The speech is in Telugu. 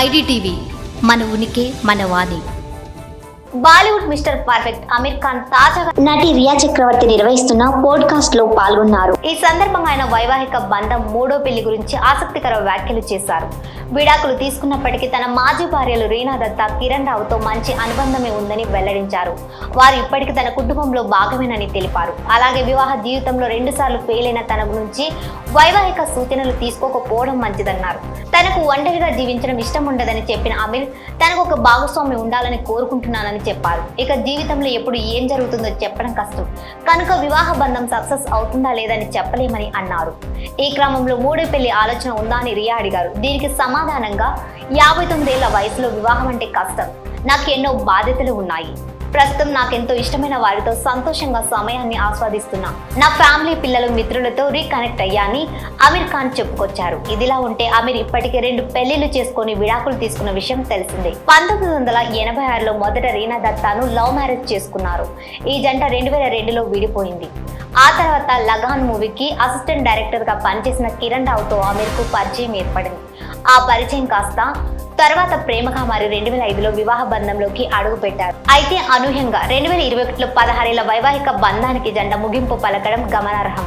IDTV మన ఉనికి మన వాణి. బాలీవుడ్ మిస్టర్ పర్ఫెక్ట్ అమీర్ ఖాన్ తాజాగా నటి రియా చక్రవర్తి నిర్వహిస్తున్న పోడ్కాస్ట్ లో పాల్గొన్నారు. ఈ సందర్భంగా ఆయన వైవాహిక బంధం మూడో పెళ్లి గురించి ఆసక్తికర వ్యాఖ్యలు చేశారు. విడాకులు తీసుకున్నప్పటికీ తన మాజీ భార్యలు రీనా దత్తా, కిరణ్ రావుతో మంచి అనుబంధమే ఉందని వెల్లడించారు. వారు ఇప్పటికీ తన కుటుంబంలో భాగమేనని తెలిపారు. అలాగే వివాహ జీవితంలో 2 సార్లు ఫెయిల్ అయిన తన నుంచి వైవాహిక సూచనలు తీసుకోకపోవడం మంచిదన్నారు. తనకు ఒంటరిగా జీవించడం ఇష్టం ఉండదని చెప్పిన అమీర్ తనకు ఒక భాగస్వామి ఉండాలని కోరుకుంటున్నానని చెప్పారు. ఇక జీవితంలో ఎప్పుడు ఏం జరుగుతుందో చెప్పడం కష్టం కనుక వివాహ బంధం సక్సెస్ అవుతుందా లేదని చెప్పలేమని అన్నారు. ఈ క్రమంలో మూడో పెళ్లి ఆలోచన ఉందా అని రియా అడిగారు. దీనికి సమాధానంగా 59 ఏళ్ల వయసులో వివాహం అంటే కష్టం, నాకు ఎన్నో బాధ్యతలు ఉన్నాయి. ప్రస్తుతం నాకెంతో ఇష్టమైన వారితో సంతోషంగా సమయాన్ని ఆస్వాదిస్తున్నా. నా ఫ్యామిలీ, పిల్లలు, మిత్రులతో రీకనెక్ట్ అయ్యాని అమీర్ ఖాన్ చెప్పుకొచ్చారు. ఇదిలా ఉంటే అమీర్ ఇప్పటికే 2 పెళ్లిళ్లు చేసుకుని విడాకులు తీసుకున్న విషయం తెలిసిందే. 1986లో మొదట రీనా దత్తాను లవ్ మ్యారేజ్ చేసుకున్నారు. ఈ జంట 2002లో విడిపోయింది. ఆ తర్వాత లగాన్ మూవీకి అసిస్టెంట్ డైరెక్టర్ గా పనిచేసిన కిరణ్ రావుతో అమీర్కు పరిచయం ఏర్పడింది. ఆ పరిచయం కాస్త తర్వాత ప్రేమగా మారి 2005లో వివాహ బంధంలోకి అడుగు పెట్టారు. అయితే అనూహ్యంగా 2021లో 16 ఏళ్ల వైవాహిక బంధానికి జంట ముగింపు పలకడం గమనార్హం.